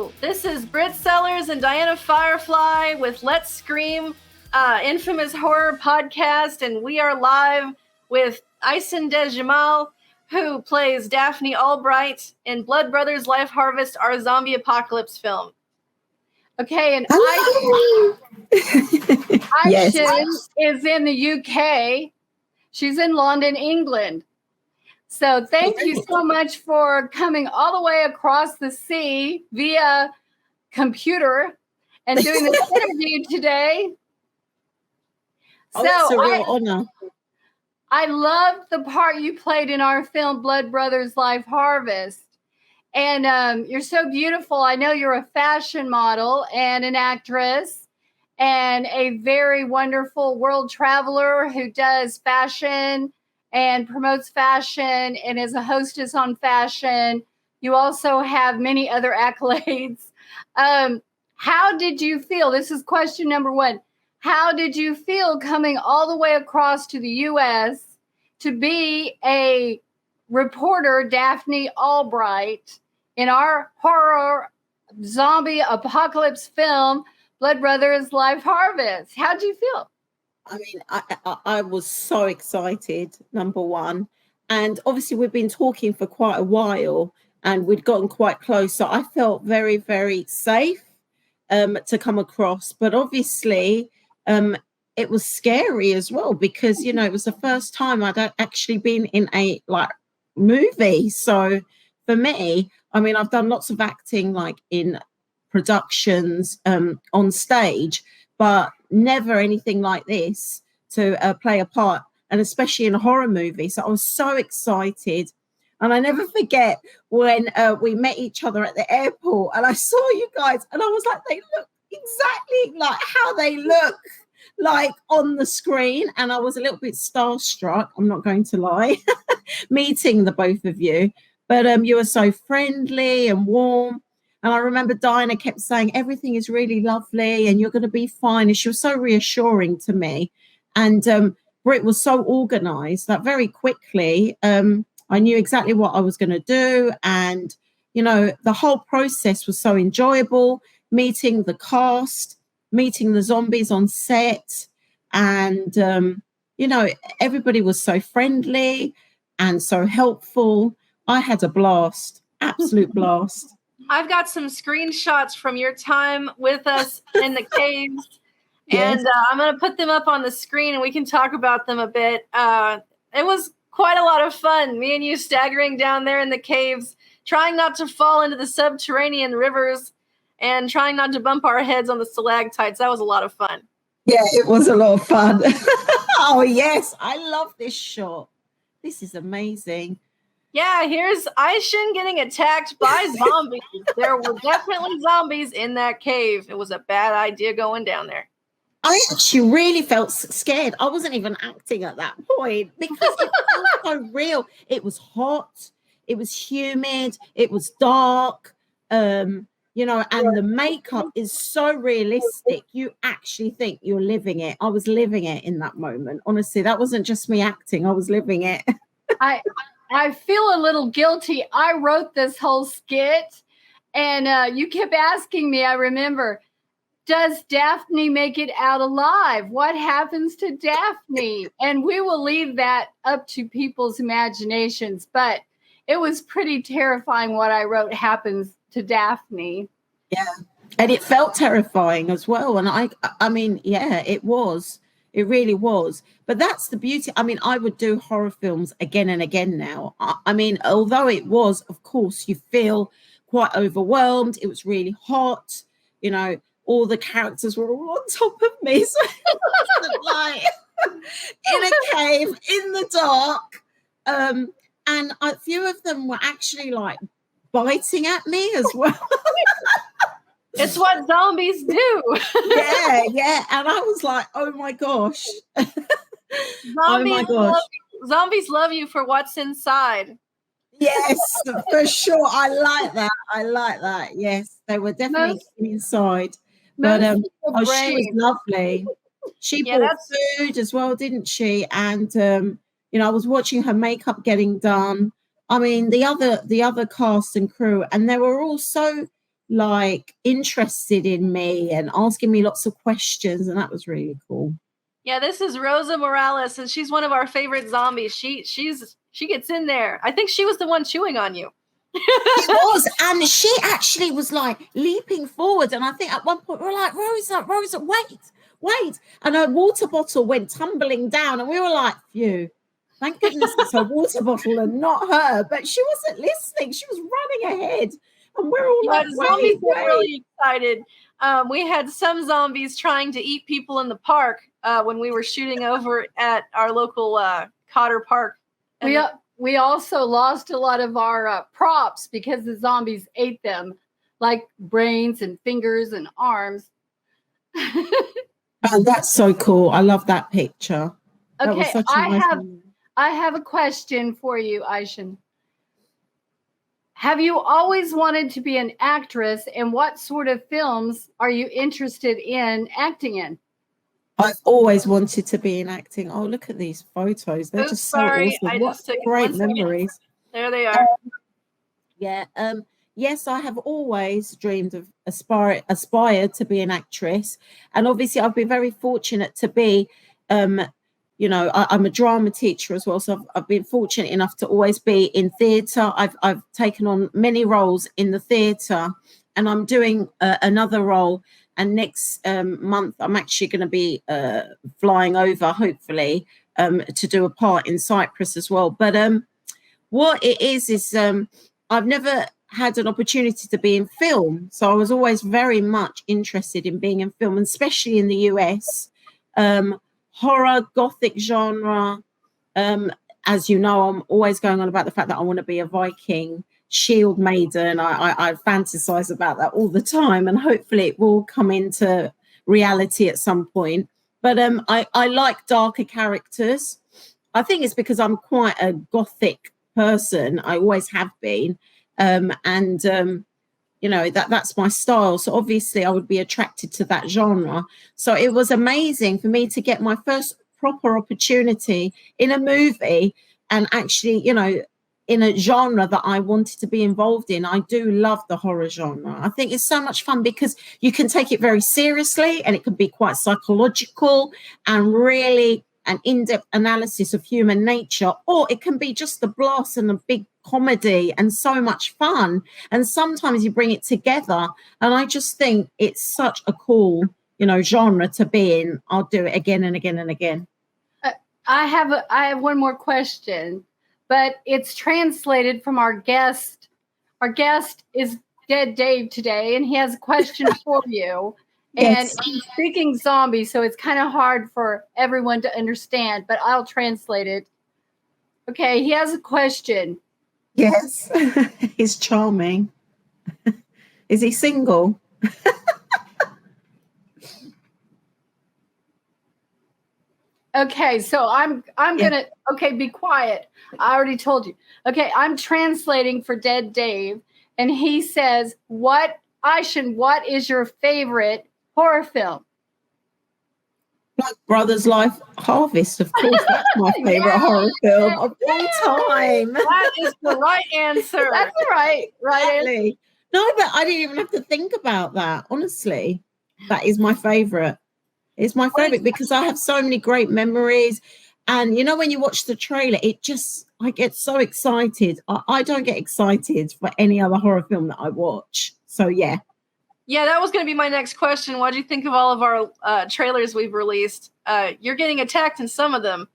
Hello, this is Brit Sellers and Diana Firefly with Let's Scream, infamous horror podcast, and we are live with Aysen Djemal, who plays Daphne Albright in Blood Brothers Life Harvest, our zombie apocalypse film. Okay, and Aysen is in the UK. She's in London, England. So thank you so much for coming all the way across the sea via computer and doing this interview today. It's a real honor. I loved the part you played in our film, Blood Brothers Life Harvest. And you're so beautiful. I know you're a fashion model and an actress and a very wonderful world traveler who does fashion and promotes fashion and is a hostess on fashion. You also have many other accolades. How did you feel? This is question number one. How did you feel coming all the way across to the U.S. to be a reporter, Daphne Albright, in our horror zombie apocalypse film, Blood Brothers Life Harvest? How'd you feel? I mean, I was so excited, number one. And obviously we've been talking for quite a while and we'd gotten quite close. So I felt very, very safe to come across. But obviously it was scary as well because, you know, it was the first time I'd actually been in a movie. So for me, I mean, I've done lots of acting in productions on stage, but never anything like this to play a part, and especially in a horror movie. So I was so excited. And I never forget when we met each other at the airport and I saw you guys and I was like, they look exactly like how they look like on the screen. And I was a little bit starstruck, I'm not going to lie, meeting the both of you. But you were so friendly and warm. And I remember Diana kept saying, everything is really lovely and you're going to be fine. And she was so reassuring to me. And Brit was so organized that very quickly, I knew exactly what I was going to do. And, you know, the whole process was so enjoyable, meeting the cast, meeting the zombies on set. And, you know, everybody was so friendly and so helpful. I had a blast, absolute blast. I've got some screenshots from your time with us in the caves, and I'm going to put them up on the screen and we can talk about them a bit. It was quite a lot of fun, me and you staggering down there in the caves, trying not to fall into the subterranean rivers and trying not to bump our heads on the stalactites. That was a lot of fun. Yeah, it was a lot of fun. Oh, yes, I love this shot. This is amazing. Yeah, here's Aysen getting attacked by zombies. There were definitely zombies in that cave. It was a bad idea going down there. I actually really felt scared. I wasn't even acting at that point because it was so real. It was hot. It was humid. It was dark. You know, and the makeup is so realistic. You actually think you're living it. I was living it in that moment. Honestly, that wasn't just me acting. I was living it. I feel a little guilty. I wrote this whole skit, and you kept asking me, I remember, does Daphne make it out alive? What happens to Daphne? And we will leave that up to people's imaginations, but it was pretty terrifying what I wrote happens to Daphne. Yeah, and it felt terrifying as well. And I mean, yeah, it was. It really was. But that's the beauty. I mean, I would do horror films again and again now. I mean, although it was, of course, you feel quite overwhelmed. It was really hot. You know, all the characters were all on top of me. So it wasn't like in a cave in the dark. And a few of them were actually like biting at me as well. It's what zombies do. Yeah. And I was like, oh my gosh. Zombies love you for what's inside. Yes, for sure. I like that. Yes, they were definitely inside. But she was lovely. She brought food as well, didn't she? And you know, I was watching her makeup getting done. I mean, the other cast and crew, and they were all so like interested in me and asking me lots of questions, and that was really cool. Yeah, this is Rosa Morales, and she's one of our favorite zombies. She gets in there. I think she was the one chewing on you. She was, and she actually was like leaping forward, and I think at one point we were like, Rosa, wait, and her water bottle went tumbling down, and we were like, phew, thank goodness it's her water bottle and not her. But she wasn't listening, she was running ahead, and we're all like, zombies were really excited. We had some zombies trying to eat people in the park when we were shooting over at our local Cotter Park. We also lost a lot of our props because the zombies ate them, like brains and fingers and arms. Oh, that's so cool. I love that picture. That okay, I have a question for you, Aysen. Have you always wanted to be an actress, and what sort of films are you interested in acting in? I've always wanted to be in acting. Oh, look at these photos. They're just so awesome. What great memories. There they are. Yes, I have always dreamed of aspired to be an actress. And obviously I've been very fortunate to be, I'm a drama teacher as well. So I've been fortunate enough to always be in theatre. I've taken on many roles in the theatre, and I'm doing another role. And next month, I'm actually going to be flying over, hopefully, to do a part in Cyprus as well. But what it is I've never had an opportunity to be in film. So I was always very much interested in being in film, and especially in the US. Horror, gothic genre. As you know, I'm always going on about the fact that I want to be a Viking shield maiden. I fantasize about that all the time, and hopefully it will come into reality at some point. But I like darker characters. I think it's because I'm quite a gothic person. I always have been, that's my style. So obviously I would be attracted to that genre. So it was amazing for me to get my first proper opportunity in a movie, and actually, in a genre that I wanted to be involved in. I do love the horror genre. I think it's so much fun because you can take it very seriously, and it can be quite psychological and really an in-depth analysis of human nature, or it can be just a blast and a big comedy and so much fun. And sometimes you bring it together, and I just think it's such a cool, genre to be in. I'll do it again and again and again. I have one more question, but it's translated from our guest. Our guest is Dead Dave today, and he has a question for you. Yes. And he's speaking zombie, so it's kind of hard for everyone to understand, but I'll translate it. Okay, he has a question. Yes, he's charming. Is he single? Okay, so I'm gonna be quiet. I already told you. Okay, I'm translating for Dead Dave, and he says, Aysen, what is your favorite horror film? Black Brothers Life Harvest, of course. That's my favorite horror film of all time. That is the right answer. That's the right answer. No, but I didn't even have to think about that. Honestly, that is my favorite. It's my favorite because I have so many great memories. And when you watch the trailer, I get so excited. I don't get excited for any other horror film that I watch. So yeah. Yeah, that was going to be my next question. What do you think of all of our trailers we've released? You're getting attacked in some of them.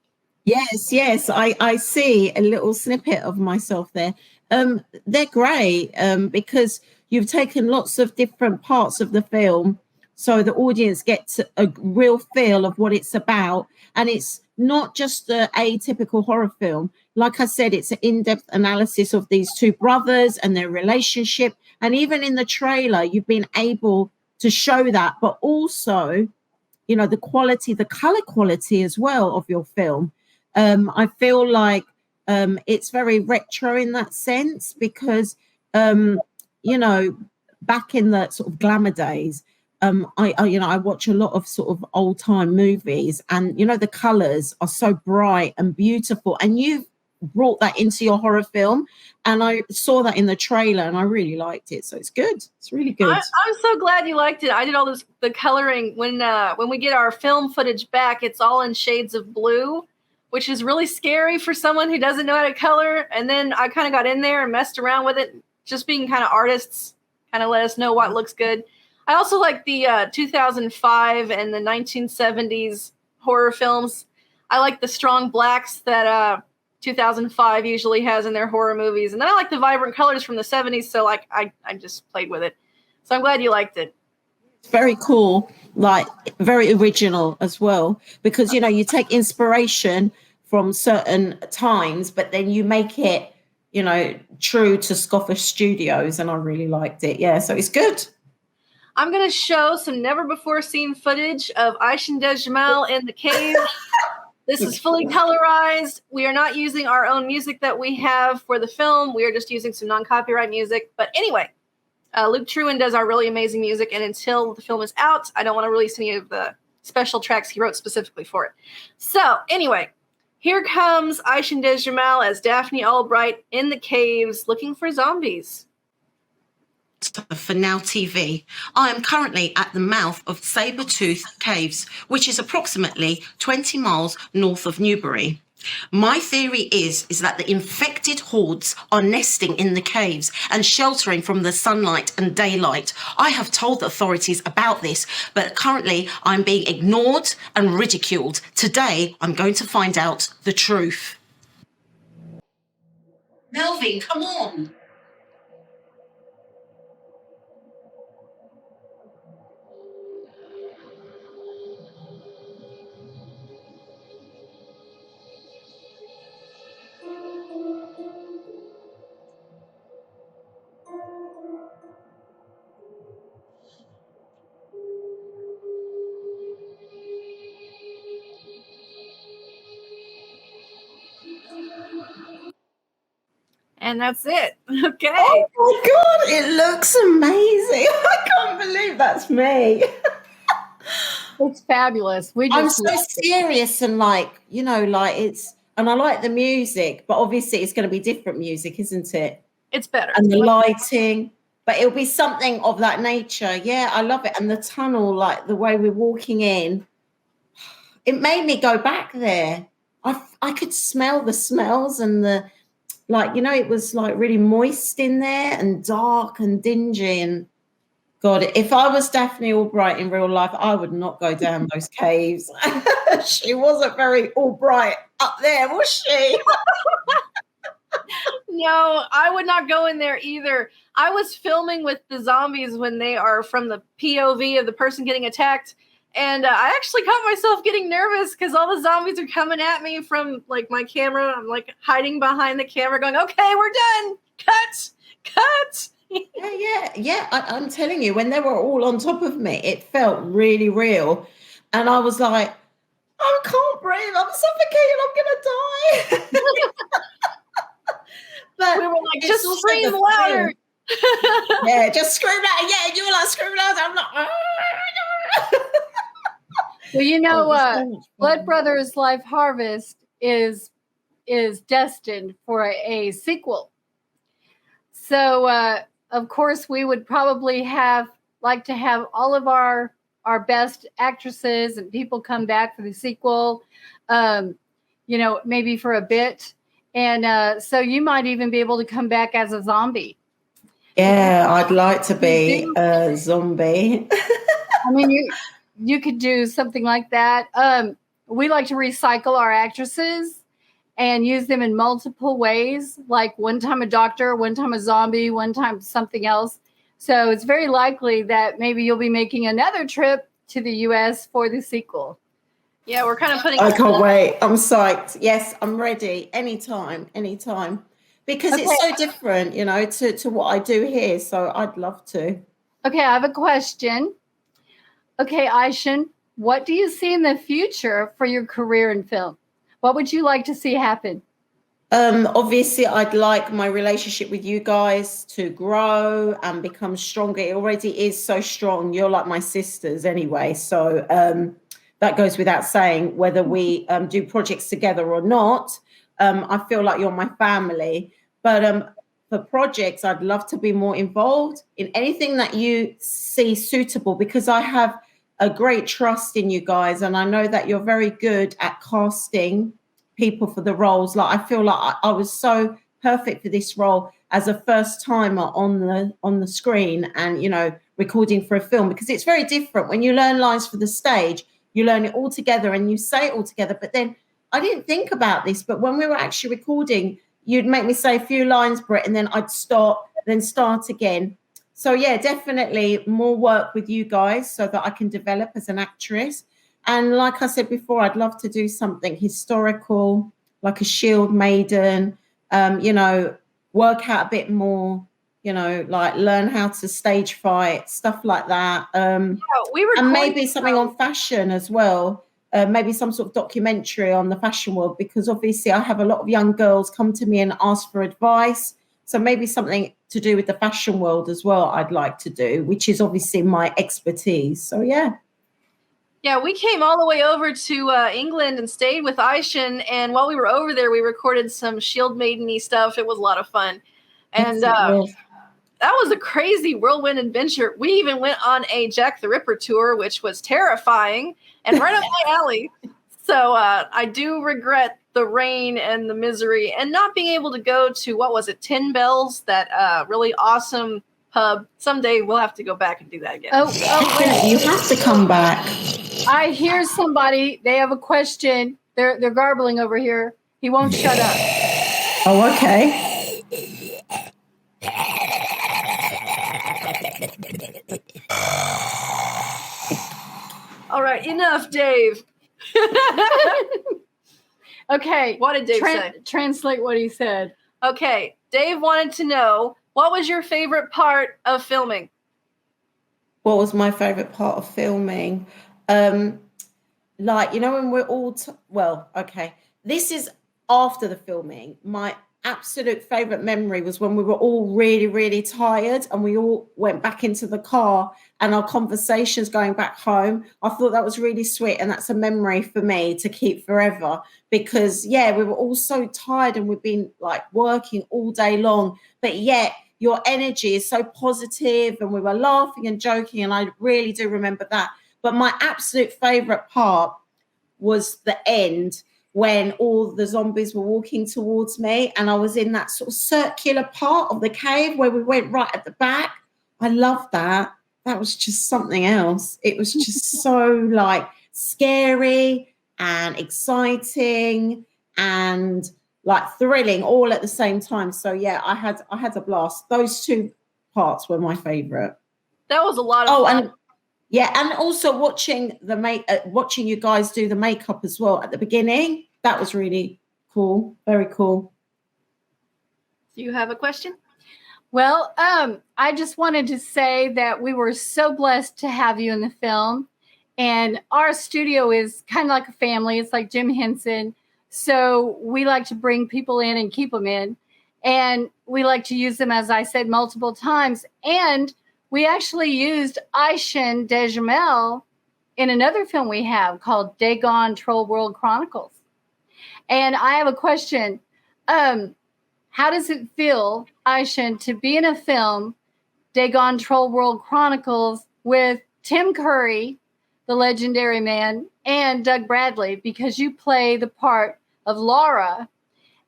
Yes. I see a little snippet of myself there. They're great because you've taken lots of different parts of the film, so the audience gets a real feel of what it's about. And it's not just the atypical horror film. Like I said, it's an in-depth analysis of these two brothers and their relationship. And even in the trailer, you've been able to show that, but also, the quality, the color quality as well of your film. I feel like it's very retro in that sense because, back in the sort of glamour days, I watch a lot of sort of old time movies, and the colors are so bright and beautiful, and you've brought that into your horror film. And I saw that in the trailer and I really liked it. So it's good. It's really good. I'm so glad you liked it. I did all the coloring. When we get our film footage back, it's all in shades of blue, which is really scary for someone who doesn't know how to color. And then I kind of got in there and messed around with it, just being kind of artists, kind of let us know what looks good. I also like the 2005 and the 1970s horror films. I like the strong blacks that 2005 usually has in their horror movies. And then I like the vibrant colors from the 70s. So like I just played with it. So I'm glad you liked it. It's very cool, like very original as well, because, you know, you take inspiration from certain times, but then you make it, you know, true to Scoffer Studios. And I really liked it. Yeah, so it's good. I'm going to show some never before seen footage of Aysen Djemal in the cave. This is fully colorized. We are not using our own music that we have for the film. We are just using some non-copyright music. But anyway, Luke Trewin does our really amazing music. And until the film is out, I don't want to release any of the special tracks he wrote specifically for it. So anyway, here comes Aysen Djemal as Daphne Albright in the caves looking for zombies. For Now TV. I am currently at the mouth of Sabertooth Caves, which is approximately 20 miles north of Newbury. My theory is that the infected hordes are nesting in the caves and sheltering from the sunlight and daylight. I have told the authorities about this, but currently I'm being ignored and ridiculed. Today, I'm going to find out the truth. Melvin, come on. And that's it. Okay. Oh my God, it looks amazing. I can't believe that's me. It's fabulous. I'm so serious and like, you know, like and I like the music, but obviously it's going to be different music, isn't it? It's better. And the lighting, but it'll be something of that nature. Yeah, I love it. And the tunnel, like the way we're walking in, it made me go back there. I could smell the smells and the, like, you know, it was like really moist in there and dark and dingy. And God, if I was Daphne Albright in real life, I would not go down those caves. She wasn't very Albright up there, was she? No, I would not go in there either. I was filming with the zombies when they are from the POV of the person getting attacked. And I actually caught myself getting nervous because all the zombies are coming at me from like my camera. I'm like hiding behind the camera going, okay, we're done. Cut. Yeah. I'm telling you, when they were all on top of me, it felt really real. And I was like, I can't breathe. I'm suffocating. I'm going to die. But we were like, just scream louder. Yeah, just scream louder. Yeah, you were like, scream louder. I'm like, well, you know, Blood Brothers Life Harvest is destined for a sequel. So, of course, we would probably like to have all of our best actresses and people come back for the sequel, you know, maybe for a bit. And so you might even be able to come back as a zombie. Yeah, I'd like to be a zombie. I mean, you could do something like that. We like to recycle our actresses and use them in multiple ways, like one time a doctor, one time a zombie, one time something else. So it's very likely that maybe you'll be making another trip to the US for the sequel. Yeah, we're kind of putting... I can't wait. I'm psyched. Yes, I'm ready. Anytime. Because it's so different, you know, to what I do here. So I'd love to. Okay, I have a question. Okay, Aysen, what do you see in the future for your career in film? What would you like to see happen? Obviously, I'd like my relationship with you guys to grow and become stronger. It already is so strong. You're like my sisters anyway. So that goes without saying, whether we do projects together or not. I feel like you're my family. But for projects, I'd love to be more involved in anything that you see suitable, because I have a great trust in you guys, and I know that you're very good at casting people for the roles. Like, I feel like I was so perfect for this role as a first timer on the screen, and recording for a film, because it's very different when you learn lines for the stage. You learn it all together and you say it all together. But then I didn't think about this, but when we were actually recording, you'd make me say a few lines, Brit, and then I'd stop, then start again. So yeah, definitely more work with you guys so that I can develop as an actress. And like I said before, I'd love to do something historical, like a Shield Maiden, work out a bit more, like learn how to stage fight, stuff like that. We were, and maybe something on fashion as well. Maybe some sort of documentary on the fashion world, because obviously I have a lot of young girls come to me and ask for advice. So maybe something to do with the fashion world as well I'd like to do, which is obviously my expertise. So yeah. Yeah, we came all the way over to England and stayed with Aysen, and while we were over there, we recorded some Shield Maiden-y stuff. It was a lot of fun. And that was a crazy whirlwind adventure. We even went on a Jack the Ripper tour, which was terrifying and right up my alley. So I do regret the rain and the misery and not being able to go to, what was it, 10 Bells, that really awesome pub. Someday we'll have to go back and do that again. Oh, wait. You have to come back. I hear somebody. They have a question. They're garbling over here. He won't shut up. Oh, okay. All right, enough, Dave. Okay. What did Dave say? Translate what he said. Okay, Dave wanted to know, what was your favorite part of filming? What was my favorite part of filming? When we're all this is after the filming. My absolute favorite memory was when we were all really, really tired and we all went back into the car and our conversations going back home. I thought that was really sweet, and that's a memory for me to keep forever, because we were all so tired and we've been like working all day long, but yet your energy is so positive and we were laughing and joking, and I really do remember that. But my absolute favorite part was the end, when all the zombies were walking towards me and I was in that sort of circular part of the cave where we went right at the back. I loved that. That was just something else. It was just so like scary and exciting and like thrilling all at the same time. So yeah, I had a blast. Those two parts were my favorite. That was a lot of fun. And also watching watching you guys do the makeup as well at the beginning. That was really cool. Very cool. Do you have a question? Well, I just wanted to say that we were so blessed to have you in the film, and our studio is kind of like a family. It's like Jim Henson. So we like to bring people in and keep them in, and we like to use them, as I said, multiple times. And we actually used Aysen Djemal in another film we have called Dagon Troll World Chronicles. And I have a question. How does it feel, Aysen, to be in a film, Dagon Troll World Chronicles, with Tim Curry, the legendary man, and Doug Bradley, because you play the part of Laura,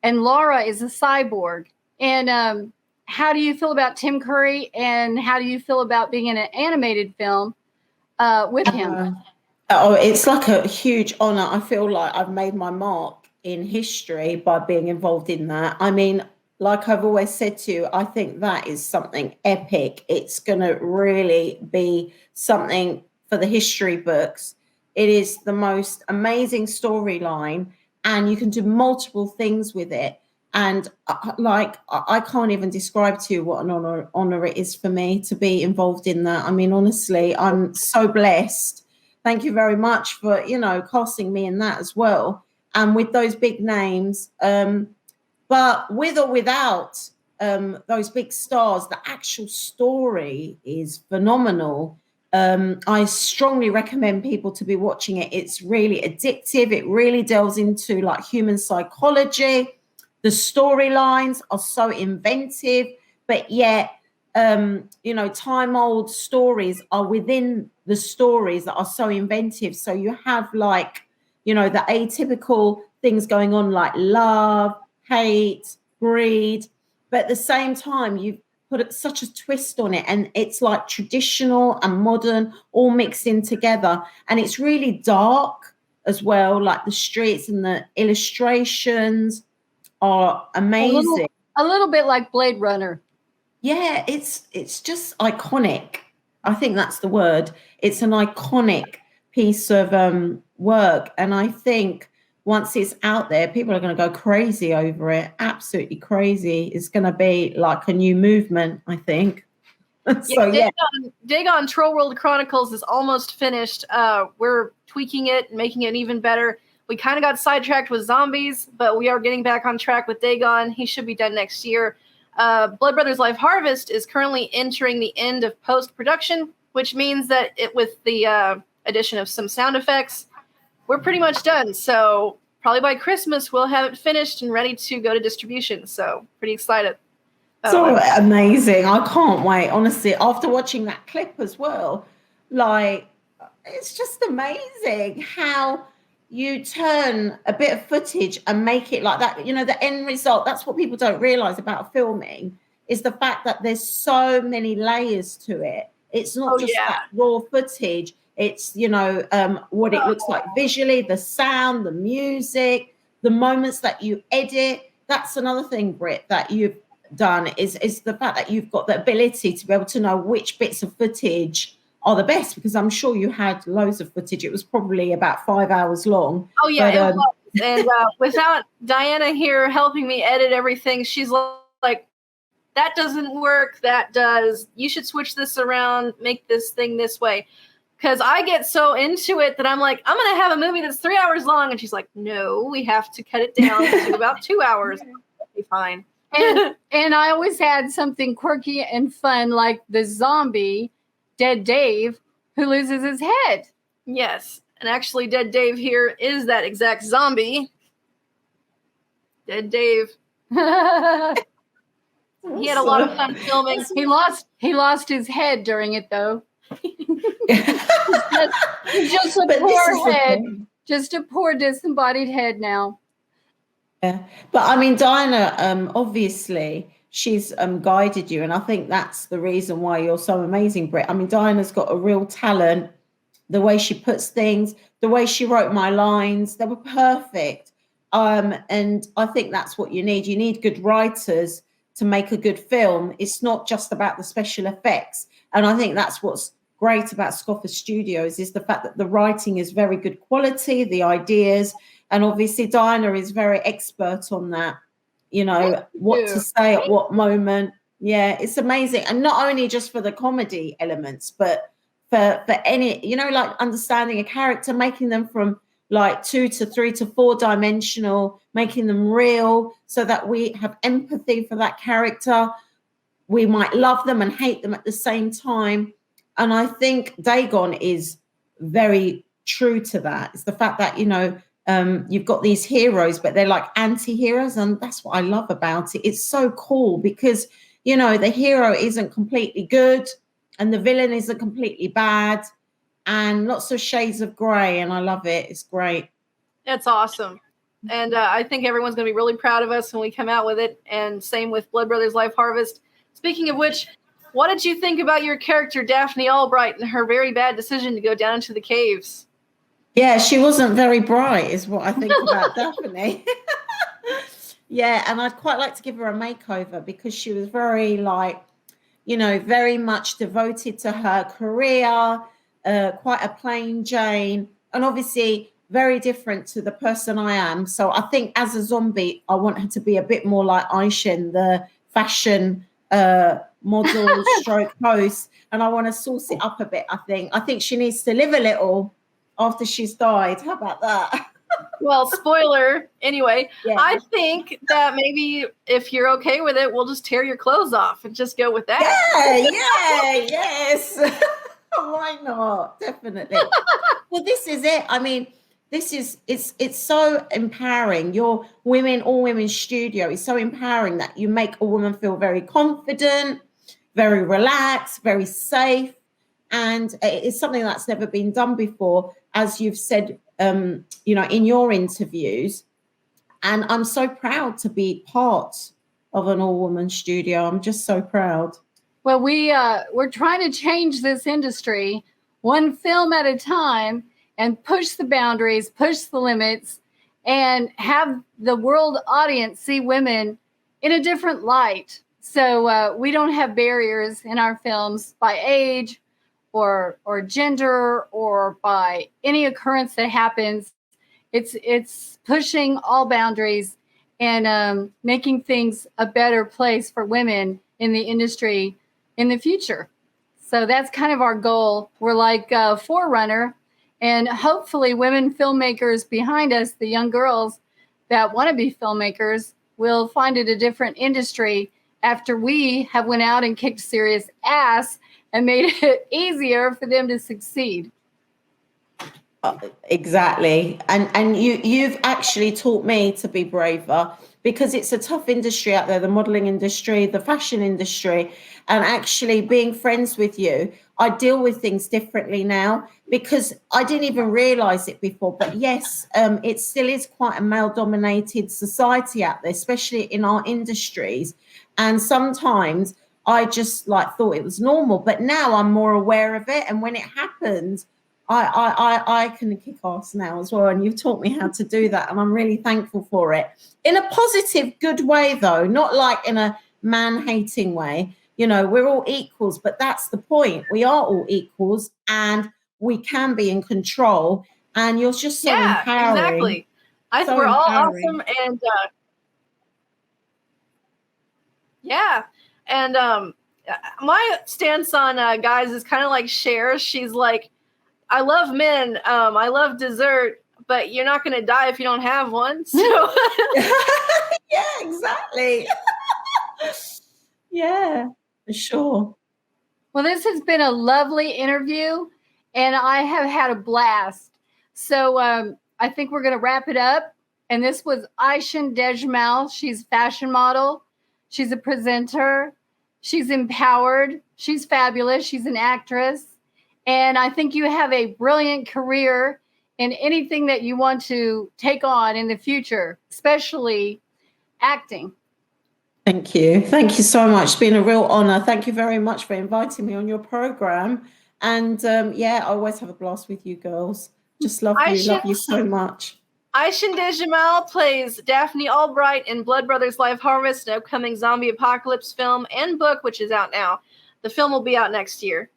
and Laura is a cyborg. And how do you feel about Tim Curry, and how do you feel about being in an animated film with him? It's like a huge honor. I feel like I've made my mark in history by being involved in that. I mean, like I've always said to you, I think that is something epic. It's going to really be something for the history books. It is the most amazing storyline, and you can do multiple things with it. And I can't even describe to you what an honor it is for me to be involved in that. I mean, honestly, I'm so blessed. Thank you very much for, casting me in that as well. And with those big names, but with or without those big stars, the actual story is phenomenal. I strongly recommend people to be watching it. It's really addictive. It really delves into like human psychology. The storylines are so inventive, but yet, time old stories are within the stories that are so inventive. So you have like, the atypical things going on like love, hate, greed, but at the same time, you've put such a twist on it, and it's like traditional and modern all mixed in together, and it's really dark as well. Like the streets and the illustrations are amazing. A little bit like Blade Runner. Yeah, it's just iconic. I think that's the word. It's an iconic piece of work, and I think once it's out there, people are going to go crazy over it. Absolutely crazy. It's going to be like a new movement, I think. Dagon Troll World Chronicles is almost finished. We're tweaking it and making it even better. We kind of got sidetracked with zombies, but we are getting back on track with Dagon. He should be done next year. Blood Brothers Life Harvest is currently entering the end of post-production, which means that with the addition of some sound effects, we're pretty much done. So probably by Christmas, we'll have it finished and ready to go to distribution. So pretty excited. So amazing. I can't wait. Honestly, after watching that clip as well, like, it's just amazing how you turn a bit of footage and make it like that. The end result, that's what people don't realize about filming, is the fact that there's so many layers to it. It's not that raw footage. It's, what it looks like visually, the sound, the music, the moments that you edit. That's another thing, Brit, that you've done is the fact that you've got the ability to be able to know which bits of footage are the best, because I'm sure you had loads of footage. It was probably about 5 hours long. Oh, yeah. But, it was. And without Diana here helping me edit everything, she's like, that doesn't work. That does. You should switch this around, make this thing this way. Because I get so into it that I'm like, I'm going to have a movie that's 3 hours long. And she's like, no, we have to cut it down to about 2 hours. It'll be fine. And I always had something quirky and fun, like the zombie, Dead Dave, who loses his head. Yes. And actually, Dead Dave here is that exact zombie. Dead Dave. He had a lot of fun filming. He lost his head during it, though. just a poor head. Just a poor disembodied head now. Yeah, but I mean, Diana, obviously she's guided you, and I think that's the reason why you're so amazing, Brit. I mean, Diana's got a real talent. The way she puts things, the way she wrote my lines, they were perfect. And I think that's what you need. You need good writers to make a good film. It's not just about the special effects. And I think that's what's great about Scoffer Studios, is the fact that the writing is very good quality, the ideas, and obviously Diana is very expert on that, what to say at what moment. Yeah, it's amazing. And not only just for the comedy elements, but for any, like understanding a character, making them from like 2 to 3 to 4 dimensional, making them real so that we have empathy for that character. We might love them and hate them at the same time. And I think Dagon is very true to that. It's the fact that, you've got these heroes, but they're like anti-heroes. And that's what I love about it. It's so cool because, the hero isn't completely good and the villain isn't completely bad, and lots of shades of gray. And I love it. It's great. That's awesome. And I think everyone's going to be really proud of us when we come out with it. And same with Blood Brothers Life Harvest. Speaking of which, what did you think about your character, Daphne Albright, and her very bad decision to go down into the caves? Yeah, she wasn't very bright, is what I think about Daphne. Yeah, and I'd quite like to give her a makeover because she was very, very much devoted to her career, quite a plain Jane, and obviously very different to the person I am. So I think as a zombie, I want her to be a bit more like Aysen, the fashion model stroke host, and I want to sauce it up a bit. I think she needs to live a little after she's died. How about that? Well, spoiler anyway. Yeah. I think that maybe if you're okay with it, we'll just tear your clothes off and just go with that. Yes. Why not? Definitely. Well, this is it. I mean, this is it's so empowering. Your all women studio is so empowering that you make a woman feel very confident, very relaxed, very safe, and it's something that's never been done before, as you've said, in your interviews. And I'm so proud to be part of an all-woman studio. I'm just so proud. Well, we're trying to change this industry one film at a time and push the boundaries, push the limits, and have the world audience see women in a different light. So we don't have barriers in our films by age or gender or by any occurrence that happens. It's pushing all boundaries and making things a better place for women in the industry in the future. So that's kind of our goal. We're like a forerunner, and hopefully women filmmakers behind us, the young girls that want to be filmmakers, will find it a different industry after we have went out and kicked serious ass and made it easier for them to succeed. Exactly. And you've actually taught me to be braver, because it's a tough industry out there, the modeling industry, the fashion industry. And actually being friends with you, I deal with things differently now, because I didn't even realize it before. But yes, it still is quite a male dominated society out there, especially in our industries. And sometimes I just thought it was normal, but now I'm more aware of it. And when it happens, I can kick ass now as well, and you've taught me how to do that, and I'm really thankful for it. In a positive, good way, though, not like in a man-hating way. We're all equals, but that's the point. We are all equals, and we can be in control. And you're just so empowering. Exactly. I think we're all awesome, and and my stance on guys is kind of like Cher. She's like, I love men. I love dessert, but you're not going to die if you don't have one. So yeah, exactly. Yeah, for sure. Well, this has been a lovely interview, and I have had a blast. So I think we're going to wrap it up. And this was Aysen Djemal. She's a fashion model. She's a presenter. She's empowered. She's fabulous. She's an actress. And I think you have a brilliant career in anything that you want to take on in the future, especially acting. Thank you. Thank you so much. It's been a real honor. Thank you very much for inviting me on your program. And I always have a blast with you girls. Just love you so much. Aysen Djemal plays Daphne Albright in Blood Brothers Life Harvest, an upcoming zombie apocalypse film and book, which is out now. The film will be out next year.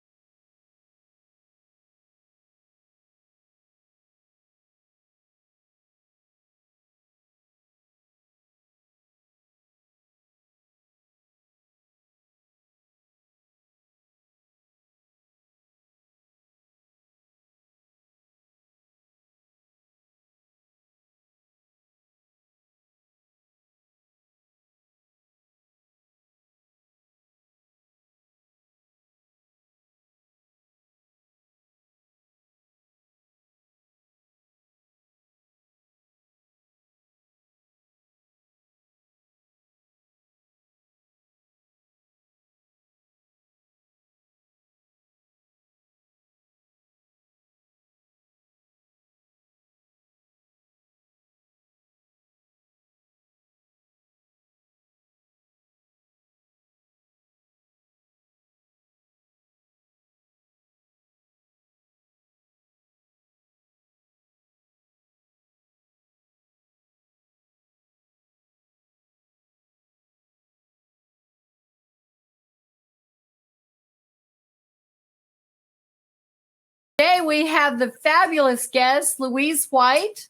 Today we have the fabulous guest, Louise White.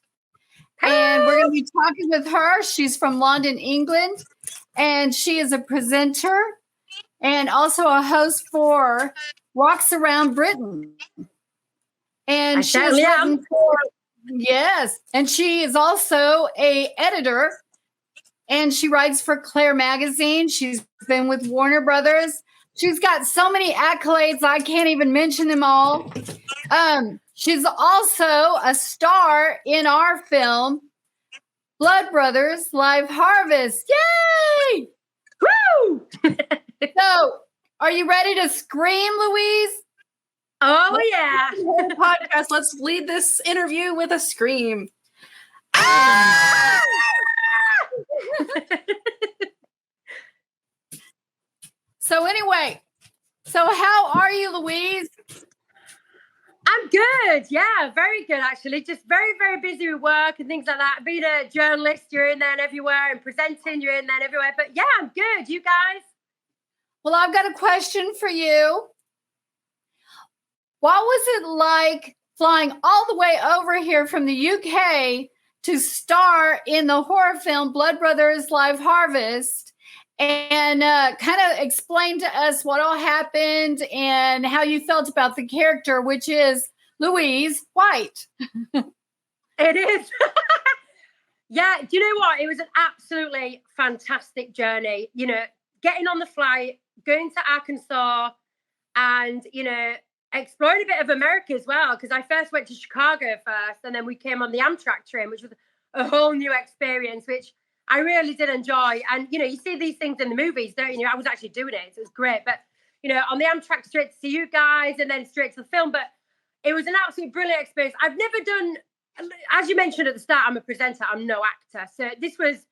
And we're going to be talking with her. She's from London, England. And she is a presenter and also a host for Walks Around Britain. And she is written for, yes. And she is also a editor. And she writes for Claire Magazine. She's been with Warner Brothers. She's got so many accolades, I can't even mention them all. She's also a star in our film, Blood Brothers Live Harvest. Yay! Woo! So, are you ready to scream, Louise? Oh, yeah. The whole podcast. Let's lead this interview with a scream. So anyway, how are you, Louise? I'm good. Yeah, very good, actually. Just very, very busy with work and things like that. Being a journalist, you're in there and everywhere, and presenting, you're in there and everywhere. But yeah, I'm good. You guys? Well, I've got a question for you. What was it like flying all the way over here from the UK to star in the horror film Blood Brothers Live Harvest? And kind of explain to us what all happened and how you felt about the character, which is Louise White. It is. Yeah, do you know what? It was an absolutely fantastic journey. You know, getting on the flight, going to Arkansas, and, you know, exploring a bit of America as well, because I first went to Chicago first, and then we came on the Amtrak train, which was a whole new experience, which I really did enjoy. And, you know, you see these things in the movies, don't you? I was actually doing it. So it was great. But, you know, on the Amtrak straight to see you guys and then straight to the film. But it was an absolutely brilliant experience. I've never done, as you mentioned at the start, I'm a presenter. I'm no actor. So this was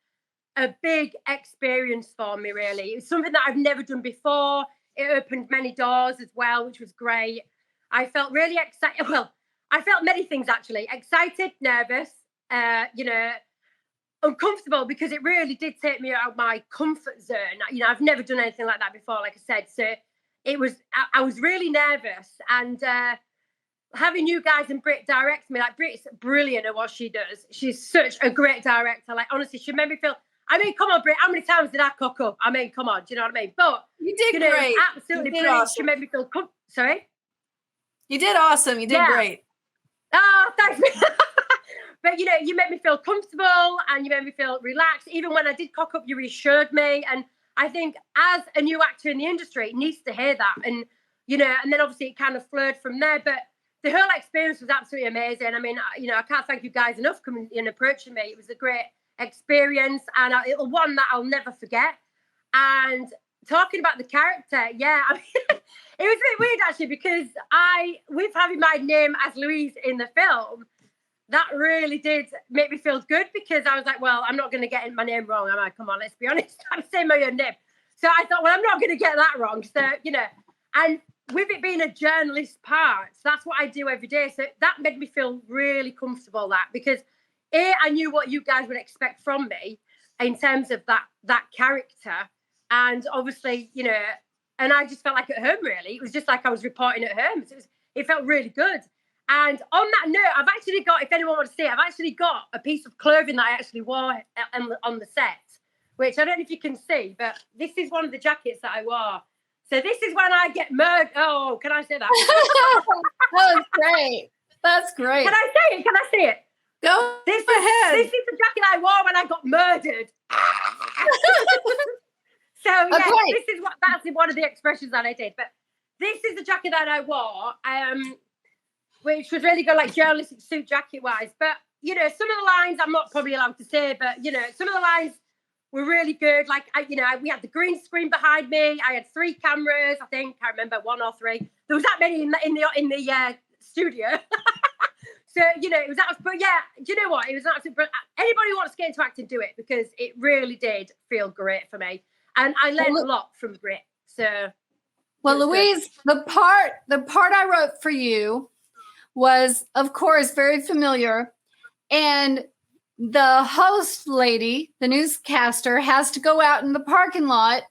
a big experience for me, really. It was something that I've never done before. It opened many doors as well, which was great. I felt really excited. Well, I felt many things, actually. Excited, nervous, you know, uncomfortable, because it really did take me out of my comfort zone. You know, I've never done anything like that before, like I said. So it was, I was really nervous. And having you guys and Brit direct me, like, Brit's brilliant at what she does. She's such a great director. Like, honestly, she made me feel, I mean, come on, Brit, how many times did I cock up? I mean, come on, do you know what I mean? But You did you know, great. absolutely You did brilliant. awesome. She made me feel sorry? You did awesome. You did Yeah. great. Oh, thanks. But, you know, you made me feel comfortable and you made me feel relaxed. Even when I did cock up, you reassured me. And I think as a new actor in the industry, it needs to hear that. And, you know, and then obviously it kind of flowed from there. But the whole experience was absolutely amazing. I mean, you know, I can't thank you guys enough for coming and approaching me. It was a great experience, and it'll one that I'll never forget. And talking about the character, yeah, I mean, it was a bit weird actually, because with having my name as Louise in the film, that really did make me feel good, because I was like, well, I'm not going to get my name wrong, am I? Come on, let's be honest. I'm saying my own name. So I thought, well, I'm not going to get that wrong. So, you know, and with it being a journalist part, so that's what I do every day. So that made me feel really comfortable, because I knew what you guys would expect from me in terms of that character. And obviously, you know, and I just felt like at home, really. It was just like I was reporting at home. So it felt really good. And on that note, I've actually got, if anyone wants to see it, I've actually got a piece of clothing that I actually wore on the set, which I don't know if you can see, but this is one of the jackets that I wore. So this is when I get murdered. Oh, can I say that? That was great. That's great. Can I say it? Can I say it? Go This ahead. is the jacket I wore when I got murdered. So yeah, Okay. this is that's one of the expressions that I did. But this is the jacket that I wore, which was really good, like journalistic suit jacket wise. But you know, some of the lines I'm not probably allowed to say, but you know, some of the lines were really good. Like we had the green screen behind me. I had 3 cameras, I think. I remember 1 or 3. There was that many in the studio. So, you know, but yeah, do you know what? It was absolutely, anybody who wants to get into acting, do it, because it really did feel great for me. And I learned a lot from Brit. So, Well, Louise, the part I wrote for you was, of course, very familiar. And the host lady, the newscaster, has to go out in the parking lot,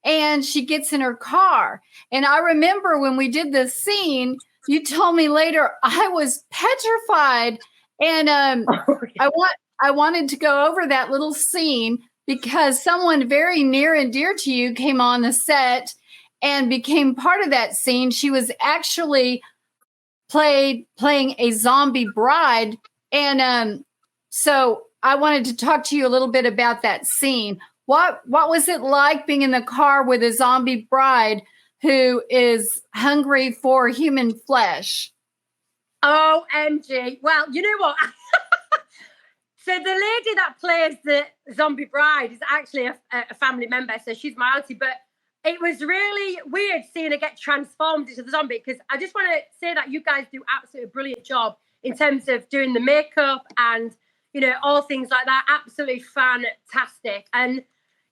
and she gets in her car. And I remember when we did this scene, you told me later I was petrified. And I wanted to go over that little scene because someone very near and dear to you came on the set and became part of that scene. She was actually playing a zombie bride. And so I wanted to talk to you a little bit about that scene. What was it like being in the car with a zombie bride who is hungry for human flesh? OMG. Well, you know what? So the lady that plays the zombie bride is actually a family member. So she's my auntie. But it was really weird seeing her get transformed into the zombie, because I just want to say that you guys do absolutely a brilliant job in terms of doing the makeup and, you know, all things like that. Absolutely fantastic. And,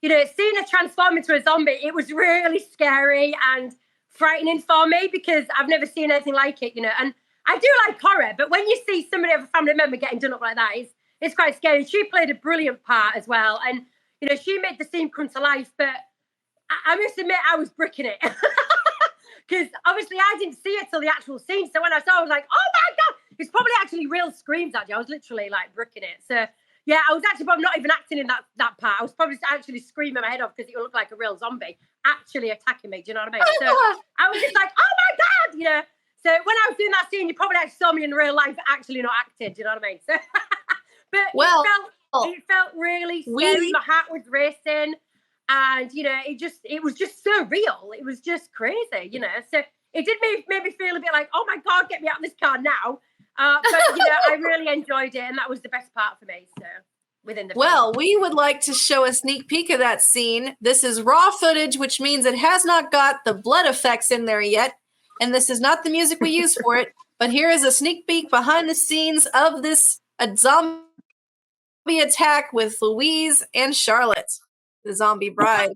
you know, seeing her transform into a zombie, it was really scary and frightening for me, because I've never seen anything like it, you know. And I do like horror, but when you see somebody of a family member getting done up like that, it's quite scary. She played a brilliant part as well. And, you know, she made the scene come to life, but I must admit I was bricking it. Because obviously I didn't see it till the actual scene. So when I saw it, I was like, oh my God, it's probably actually real screams actually. I was literally like bricking it. So yeah, I was actually probably not even acting in that part. I was probably actually screaming my head off because it looked like a real zombie actually attacking me. Do you know what I mean? So I was just like, oh my God, you know. So when I was doing that scene, you probably actually saw me in real life actually not acting. Do you know what I mean? So, but it felt really scary. My heart was racing. And, you know, it was just so real. It was just crazy, you know. So it did make me feel a bit like, oh my God, get me out of this car now. But, you know, I really enjoyed it. And that was the best part for me. So within the Well, film. we would like to show a sneak peek of that scene. This is raw footage, which means it has not got the blood effects in there yet. And this is not the music we use for it. But here is a sneak peek behind the scenes of this zombie attack with Louise and Charlotte, the zombie bride.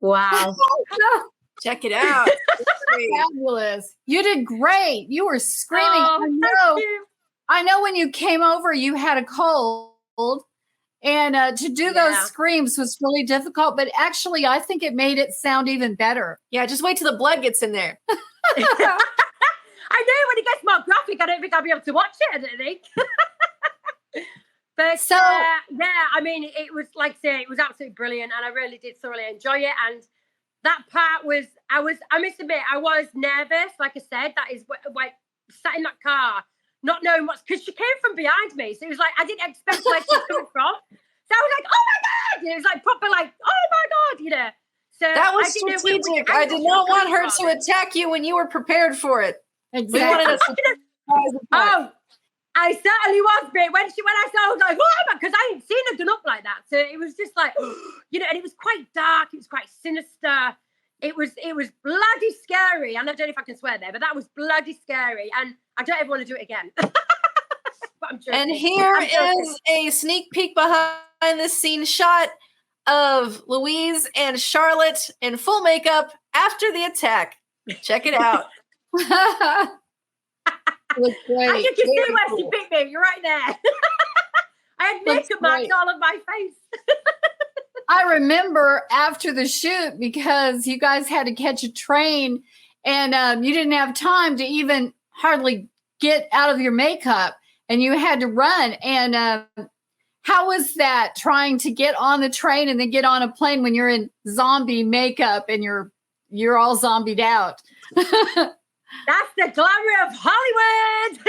Wow. Check it out. Fabulous. You did great. You were screaming. Thank you. I know when you came over, you had a cold. And to do those screams was really difficult. But actually, I think it made it sound even better. Yeah, just wait till the blood gets in there. I know when it gets more graphic, I don't think I'll be able to watch it, I don't think. But So- yeah, I mean, it was like I say, it was absolutely brilliant, and I really did thoroughly enjoy it. And that part was, I must admit, I was nervous. Like I said, that is like sat in that car, not knowing what's, because she came from behind me, so it was like I didn't expect where she was coming from. So I was like, oh my God! It was like proper, like, oh my God, you know. So That was I didn't know which strategic. I angle did she was not want coming her from. to attack you when you were prepared for it. Exactly. We wanted a surprise attack. Oh, I certainly was, Brit. When I saw, I was like, oh my, because I hadn't seen her done up like that. So it was just like, you know, and it was quite dark. It was quite sinister. It was bloody scary. And I don't know if I can swear there, but that was bloody scary. And I don't ever want to do it again. But I'm joking. And here I'm joking. is a sneak peek behind the scene shot of Louise and Charlotte in full makeup after the attack. Check it out. Looks great. And you can see Very where cool. she picked me. You're right there. I had Looks makeup marks great. all over my face. I remember after the shoot, because you guys had to catch a train and you didn't have time to even hardly get out of your makeup and you had to run. And how was that, trying to get on the train and then get on a plane when you're in zombie makeup and you're all zombied out? That's the glamour of Hollywood.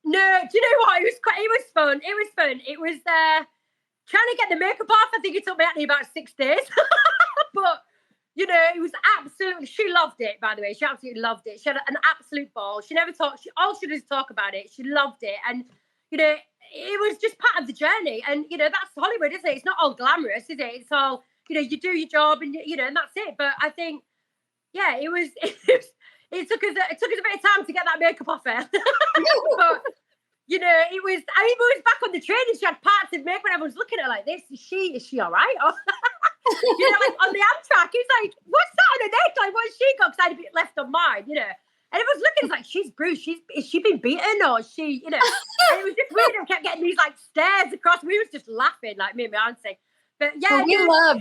No, do you know what? It was fun. It was trying to get the makeup off. I think it took me actually about 6 days. But, you know, it was absolutely, she loved it, by the way. She absolutely loved it. She had an absolute ball. She never talked, all she did is talk about it. She loved it. And, you know, it was just part of the journey. And, you know, that's Hollywood, isn't it? It's not all glamorous, is it? It's all, you know, you do your job and, you know, and that's it. But I think, yeah, it took us a bit of time to get that makeup off her. But, you know, I was back on the train and she had parts of makeup and everyone's looking at her like this. Is she all right? Or, you know, like on the Amtrak, it's like, what's that on her neck? Like, what's she got? Because I had a bit left on mine, you know. And everyone's looking, it's like, she's bruised. Is she been beaten or is she, you know? And it was just weird. And kept getting these like stares across. We was just laughing, like me and my auntie. But yeah, Well,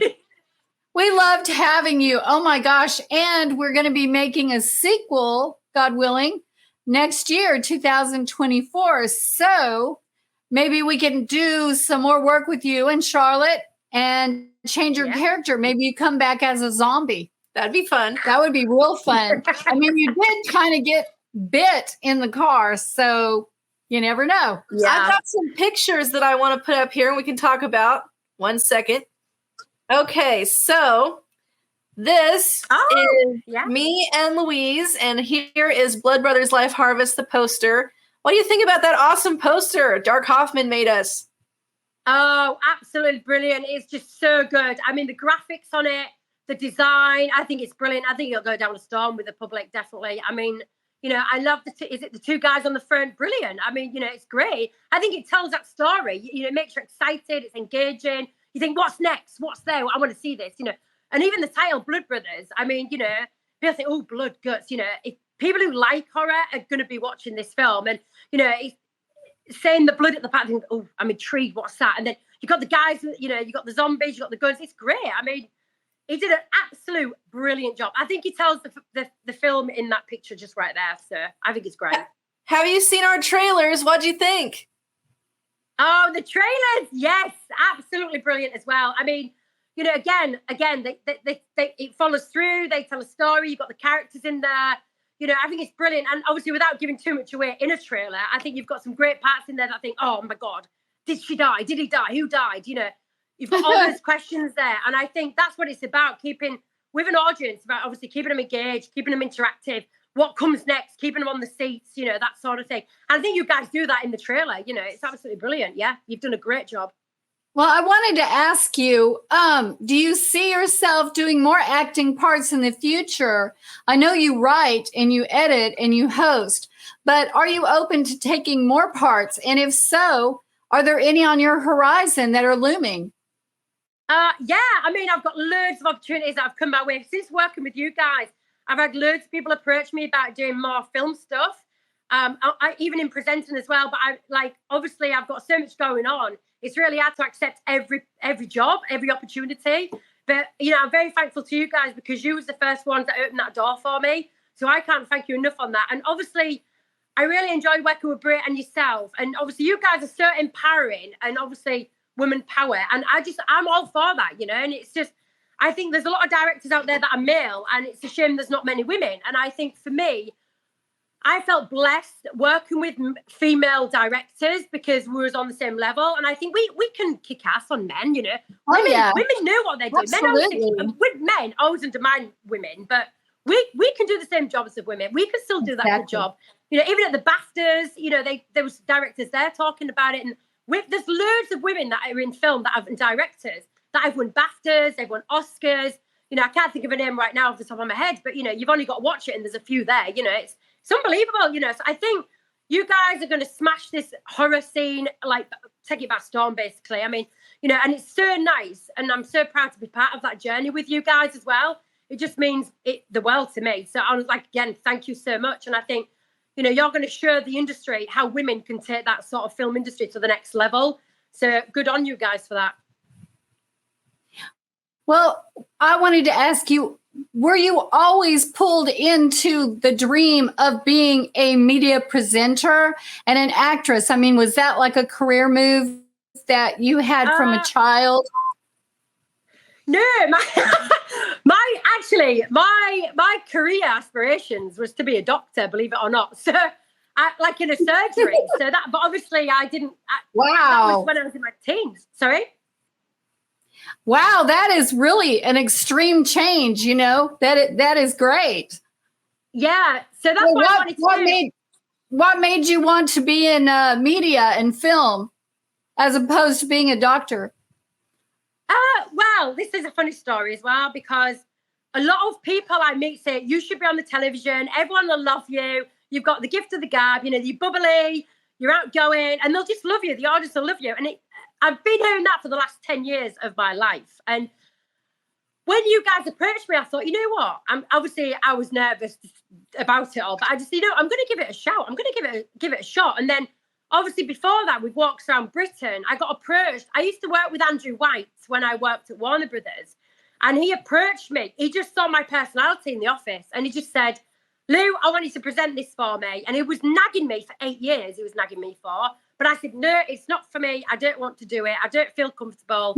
we loved having you. Oh my gosh. And we're going to be making a sequel, God willing, next year, 2024. So maybe we can do some more work with you and Charlotte and change your character. Maybe you come back as a zombie. That'd be fun. That would be real fun. I mean, you did kind of get bit in the car, so you never know. Yeah. I've got some pictures that I want to put up here and we can talk about. 1 second. Okay, so this is me and Louise, and here is Blood Brothers Life Harvest, the poster. What do you think about that awesome poster Dark Hoffman made us? Oh, absolutely brilliant. It's just so good. I mean, the graphics on it, the design, I think it's brilliant. I think it'll go down a storm with the public, definitely. I mean, you know, I love is it the two guys on the front? Brilliant. I mean, you know, it's great. I think it tells that story. You know, it makes you excited. It's engaging. You think, what's next? What's there? I want to see this, you know. And even the title, Blood Brothers. I mean, you know, people think, oh, blood, guts. You know, if people who like horror are going to be watching this film. And, you know, saying the blood at the back, oh, I'm intrigued. What's that? And then you got the guys, you know, you got the zombies, you got the guns. It's great. I mean, he did an absolute brilliant job. I think he tells the film in that picture just right there, sir. I think it's great. Have you seen our trailers? What do you think? Oh, the trailers, yes, absolutely brilliant as well. I mean, you know, again, they it follows through. They tell a story. You've got the characters in there. You know, I think it's brilliant. And obviously, without giving too much away in a trailer, I think you've got some great parts in there that I think, oh my God, did she die? Did he die? Who died? You know, you've got all those questions there. And I think that's what it's about, keeping with an audience, about obviously keeping them engaged, keeping them interactive. What comes next? Keeping them on the seats, you know, that sort of thing. And I think you guys do that in the trailer. You know, it's absolutely brilliant. Yeah, you've done a great job. Well, I wanted to ask you, do you see yourself doing more acting parts in the future? I know you write and you edit and you host, but are you open to taking more parts? And if so, are there any on your horizon that are looming? Yeah, I mean, I've got loads of opportunities that have come my way since working with you guys. I've had loads of people approach me about doing more film stuff. I even in presenting as well. But obviously, I've got so much going on. It's really hard to accept every job, every opportunity. But, you know, I'm very thankful to you guys because you was the first ones that opened that door for me. So I can't thank you enough on that. And obviously, I really enjoyed working with Brit and yourself. And obviously, you guys are so empowering and obviously women power. And I'm all for that, you know. And it's just, I think there's a lot of directors out there that are male and it's a shame there's not many women. And I think for me, I felt blessed working with female directors because we was on the same level. And I think we can kick ass on men, you know. Women know what they're doing. Men always undermine women, but we can do the same jobs as women. We can still do that good job. You know, even at the BAFTAs, you know, there was directors there talking about it. And there's loads of women that are in film that have been directors that have won BAFTAs, they've won Oscars. You know, I can't think of a name right now off the top of my head, but, you know, you've only got to watch it and there's a few there. You know, it's unbelievable, you know. So I think you guys are going to smash this horror scene, like take it by storm, basically. I mean, you know, and it's so nice. And I'm so proud to be part of that journey with you guys as well. It just means the world to me. So I was like, again, thank you so much. And I think, you know, you're going to show the industry how women can take that sort of film industry to the next level. So good on you guys for that. Well, I wanted to ask you, were you always pulled into the dream of being a media presenter and an actress? I mean, was that like a career that you had from a child? No, my career aspirations was to be a doctor, believe it or not. So, like in a surgery. So that, but obviously, I didn't. Wow, that was when I was in my teens. Sorry. Wow, that is really an extreme change. You know, that is great. Yeah. So that's what I wanted to do. What made you want to be in media and film as opposed to being a doctor? Well, this is a funny story as well, because a lot of people I meet say, you should be on the television. Everyone will love you. You've got the gift of the gab. You know, you're bubbly, you're outgoing, and they'll just love you. The audience will love you. And I've been hearing that for the last 10 years of my life. And when you guys approached me, I thought, you know what? I was nervous about it all, but I just, you know, I'm going to give it a shout. I'm going to give it a shot. And then obviously before that, we walked around Britain. I got approached. I used to work with Andrew White when I worked at Warner Brothers, and he approached me. He just saw my personality in the office, and he just said, Lou, I want you to present this for me. And it was nagging me for 8 years. He was nagging me for. But I said, no, it's not for me. I don't want to do it. I don't feel comfortable.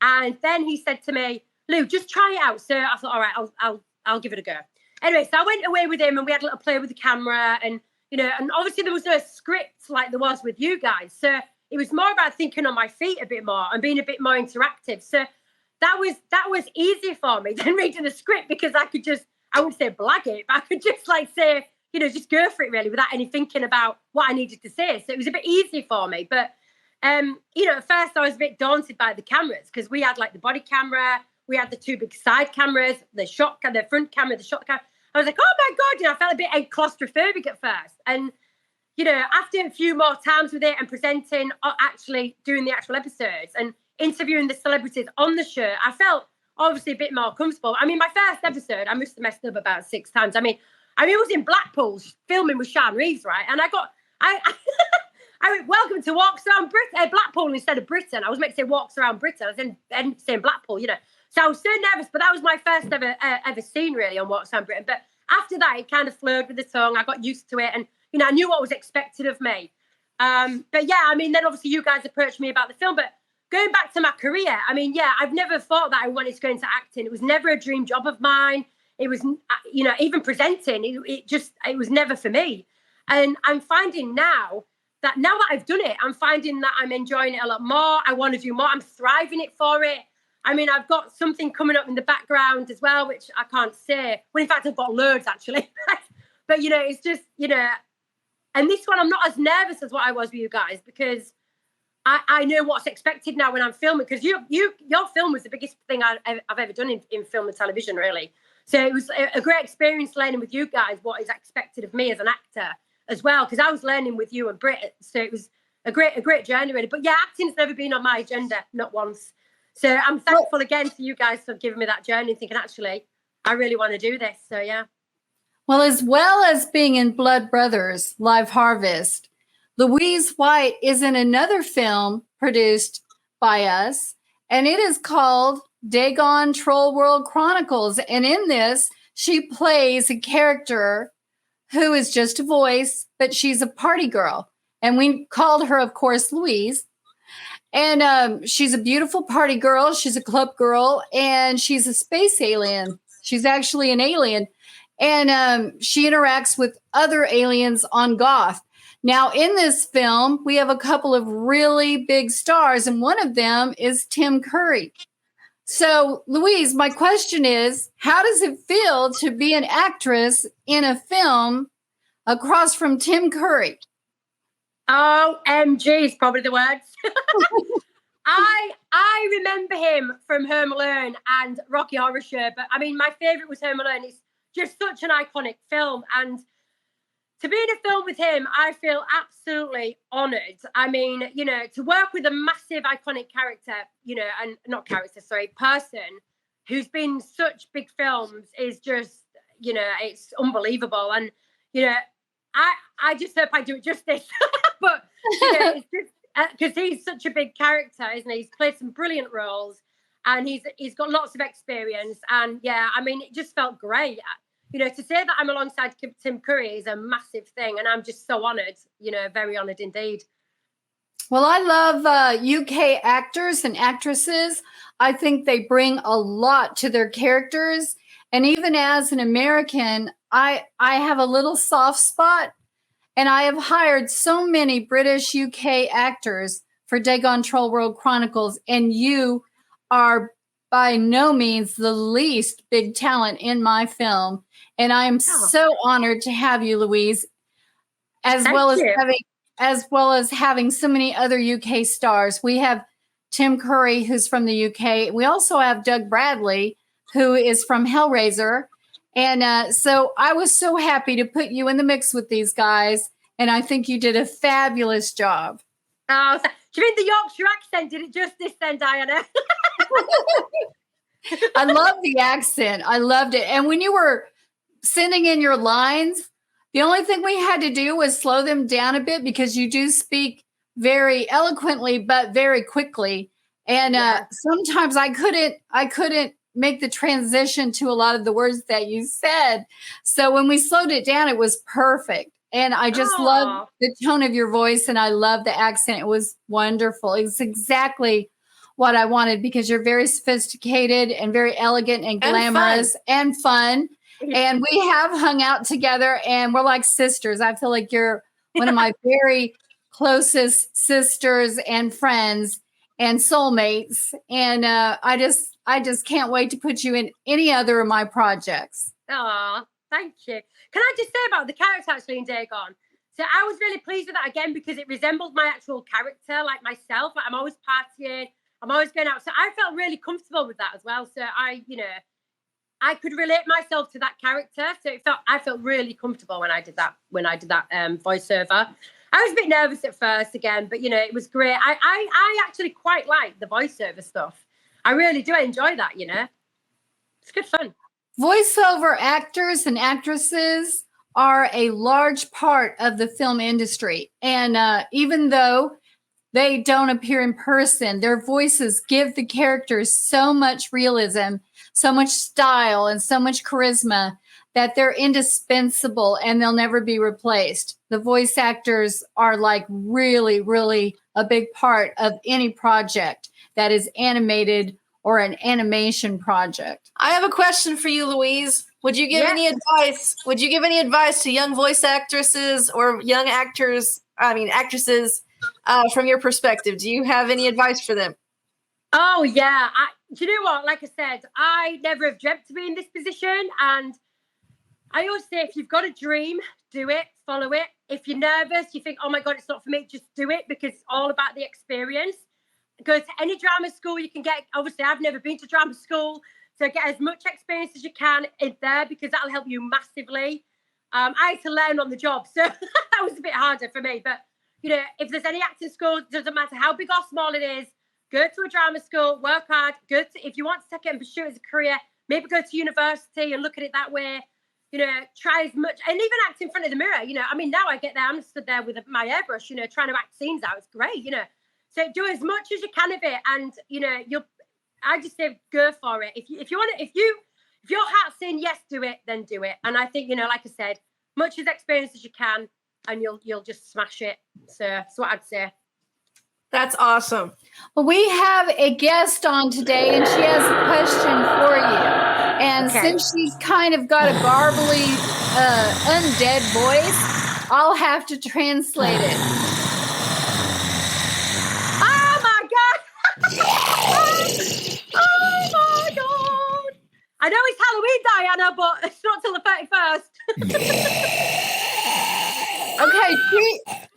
And then he said to me, Lou, just try it out, sir. I thought, all right, I'll give it a go. anyway, so I went away with him and we had a little play with the camera, and and obviously there was no script like there was with you guys. So it was more about thinking on my feet a bit more and being a bit more interactive. So that was easier for me than reading the script, because I could just, I wouldn't say blag it, but I could just like say, just go for it really without any thinking about what I needed to say. So it was a bit easier for me. But, at first I was a bit daunted by the cameras, because we had like the body camera, we had the two big side cameras, the front camera, the shot camera. I was like, oh my God, I felt a bit claustrophobic at first. And, after a few more times with it and presenting, actually doing the actual episodes and interviewing the celebrities on the show, I felt obviously a bit more comfortable. I mean, my first episode, I must have messed up about 6 times. I mean, it was in Blackpool filming with Sean Reeves, right? And I went, welcome to Walks Around Blackpool instead of Britain. I was meant to say Walks Around Britain. I was then saying Blackpool, So I was so nervous, but that was my first ever scene really on Walks Around Britain. But after that, it kind of flowed with the tongue. I got used to it, and I knew what was expected of me. But yeah, I mean, then obviously you guys approached me about the film. But going back to my career, I mean, yeah, I've never thought that I wanted to go into acting. It was never a dream job of mine. It was, even presenting, it was never for me. And I'm finding now that I've done it, I'm finding that I'm enjoying it a lot more. I want to do more. I'm thriving it for it. I mean, I've got something coming up in the background as well, which I can't say. Well, in fact, I've got loads actually. But, it's just, and this one, I'm not as nervous as what I was with you guys, because I know what's expected now when I'm filming, because your film was the biggest thing I've ever done in film and television, really. So it was a great experience learning with you guys what is expected of me as an actor as well, because I was learning with you and Brit. So it was a great journey, really. But yeah, acting's never been on my agenda, not once. So I'm thankful again to you guys for giving me that journey and thinking, actually, I really want to do this. So yeah. Well, as well as being in Blood Brothers Live Harvest, Louise White is in another film produced by us, and it is called Dagon Troll World Chronicles. And in this, she plays a character who is just a voice, but she's a party girl. And we called her, of course, Louise. And she's a beautiful party girl. She's a club girl, and she's a space alien. She's actually an alien. And she interacts with other aliens on Goth. Now, in this film, we have a couple of really big stars, and one of them is Tim Curry. So, Louise, my question is, how does it feel to be an actress in a film across from Tim Curry? OMG is probably the words. I remember him from Home Alone and Rocky Horror Show, but I mean, my favourite was Home Alone. It's just such an iconic film, and to be in a film with him, I feel absolutely honoured. I mean, to work with a massive iconic character, and not character, sorry, person who's been such big films is just, it's unbelievable. And, I just hope I do it justice. But, it's just because he's such a big character, isn't he? He's played some brilliant roles, and he's got lots of experience. And yeah, I mean, it just felt great. To say that I'm alongside Tim Curry is a massive thing, and I'm just so honoured, very honoured indeed. Well, I love UK actors and actresses. I think they bring a lot to their characters. And even as an American, I have a little soft spot, and I have hired so many British UK actors for Dagon Troll World Chronicles, and you are by no means the least big talent in my film. And I am so honored to have you, Louise, as well as having so many other UK stars. We have Tim Curry, who's from the UK. We also have Doug Bradley, who is from Hellraiser. And so I was so happy to put you in the mix with these guys. And I think you did a fabulous job. Oh, do you mean the Yorkshire accent did it justice then, Diana? I love the accent. I loved it. And when you were sending in your lines, the only thing we had to do was slow them down a bit, because you do speak very eloquently, but very quickly. And sometimes I couldn't make the transition to a lot of the words that you said. So when we slowed it down, it was perfect. And I just love the tone of your voice, and I love the accent. It was wonderful. It's exactly what I wanted, because you're very sophisticated and very elegant and glamorous and fun. And we have hung out together, and we're like sisters. I feel like you're one of my very closest sisters and friends and soulmates. And I just can't wait to put you in any other of my projects. Oh, thank you. Can I just say about the character actually in Dagon? So I was really pleased with that again because it resembled my actual character, like myself. Like I'm always partying, I'm always going out. So I felt really comfortable with that as well. So I could relate myself to that character. So I felt really comfortable when I did that voiceover. I was a bit nervous at first again, but it was great. I actually quite like the voiceover stuff. I really do enjoy that, It's good fun. Voiceover actors and actresses are a large part of the film industry. And even though they don't appear in person, their voices give the characters so much realism, so much style, and so much charisma that they're indispensable and they'll never be replaced. The voice actors are like really, really a big part of any project that is animated or an animation project. I have a question for you, Louise. Would you give any advice? Would you give any advice to young voice actresses or young actresses from your perspective? Do you have any advice for them? Oh, yeah. Do you know what? Like I said, I never have dreamt to be in this position. And I always say, if you've got a dream, do it, follow it. If you're nervous, you think, oh my God, it's not for me, just do it because it's all about the experience. Go to any drama school you can get. Obviously, I've never been to drama school. So get as much experience as you can in there because that'll help you massively. I had to learn on the job. So that was a bit harder for me. But, if there's any acting school, it doesn't matter how big or small it is, go to a drama school, work hard. If you want to take it and pursue it as a career, maybe go to university and look at it that way. Try as much. And even act in front of the mirror. Now I get there. I'm stood there with my airbrush, trying to act scenes out. It's great, So do as much as you can of it, and I just say go for it. If you want it, if your heart's saying yes, do it, then do it. And I think like I said, much as experience as you can, and you'll just smash it. So that's what I'd say. That's awesome. Well, we have a guest on today, and she has a question for you. And since she's kind of got a garbly, undead voice, I'll have to translate it. Oh my God! I know it's Halloween, Diana, but it's not till the 31st. Okay,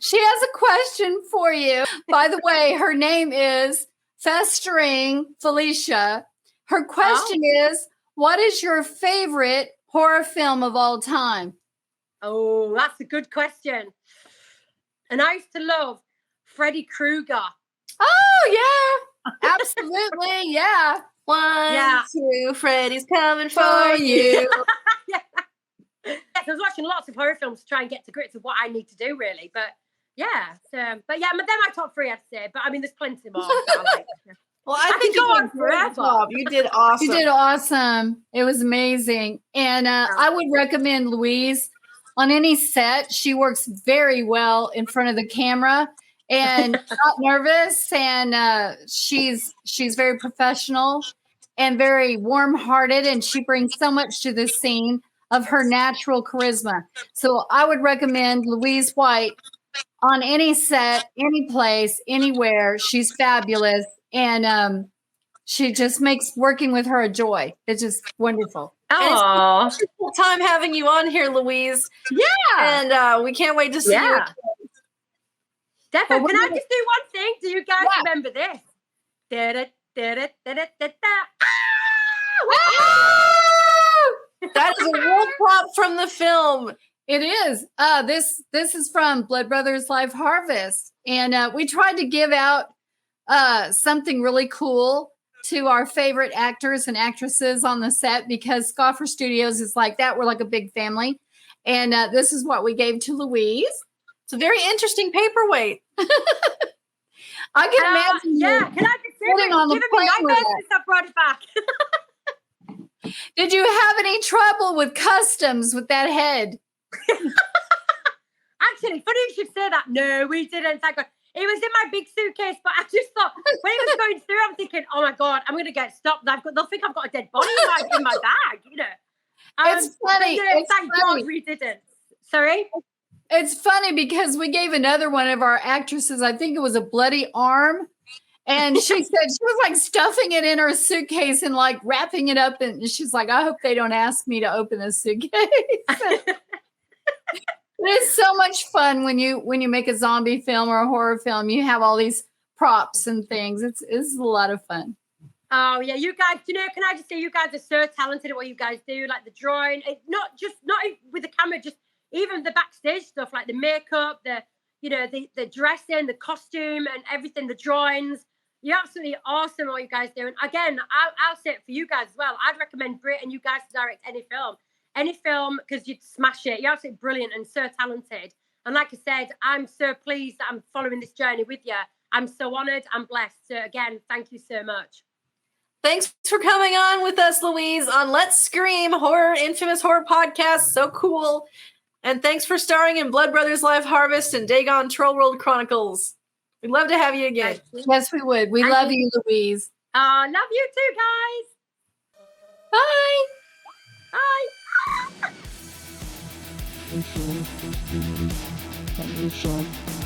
she has a question for you. By the way, her name is Festering Felicia. Her question is, what is your favorite horror film of all time? Oh, that's a good question. And I used to love Freddy Krueger. Oh, yeah. Absolutely, yeah. 1, 2, Freddy's coming for you. Yes, I was watching lots of horror films to try and get to grips with what I need to do, really. But they're my top 3, I'd say. But there's plenty more. I like. Well, I think you did great job. You did awesome. You did awesome. It was amazing. And I would recommend Louise on any set. She works very well in front of the camera and not nervous. And she's very professional and very warm-hearted. And she brings so much to this scene of her natural charisma. So I would recommend Louise White on any set, any place, anywhere. She's fabulous. And she just makes working with her a joy. It's just wonderful. Oh, it's a cool time having you on here, Louise. Yeah. And we can't wait to see you. Definitely. Can I just do one thing? Do you guys remember this? That is a world prop from the film. It is. This is from Blood Brothers Live Harvest. And we tried to give out something really cool to our favorite actors and actresses on the set because Scoffer Studios is like that. We're like a big family. And this is what we gave to Louise. It's a very interesting paperweight. I can imagine. Yeah, can I just say I brought it back. Did you have any trouble with customs with that head? Actually, funny you should say that. No, we didn't. It was in my big suitcase, but I just thought when it was going through, I'm thinking, oh my God, I'm going to get stopped. They'll think I've got a dead body in my bag, It's funny. But, It's thank funny. God we didn't. Sorry? It's funny because we gave another one of our actresses, I think it was a bloody arm. And she said she was like stuffing it in her suitcase and like wrapping it up. And she's like, I hope they don't ask me to open this suitcase. It's so much fun when you make a zombie film or a horror film. You have all these props and things. It's a lot of fun. Oh yeah, you guys. Can I just say you guys are so talented at what you guys do, like the drawing. Not with the camera, just even the backstage stuff, like the makeup, the dressing, the costume, and everything. The drawings. You're absolutely awesome at what you guys do. And again, I'll say it for you guys as well. I'd recommend Brit and you guys to direct any film, because you'd smash it. You're absolutely brilliant and so talented. And like I said, I'm so pleased that I'm following this journey with you. I'm so honored. I'm blessed. So again, thank you so much. Thanks for coming on with us, Louise, on Let's Scream Infamous Horror Podcast. So cool. And thanks for starring in Blood Brothers Live Harvest and Dagon Troll World Chronicles. We'd love to have you again. Yes, we would. We love you, Louise. Love you too, guys. Bye. Bye.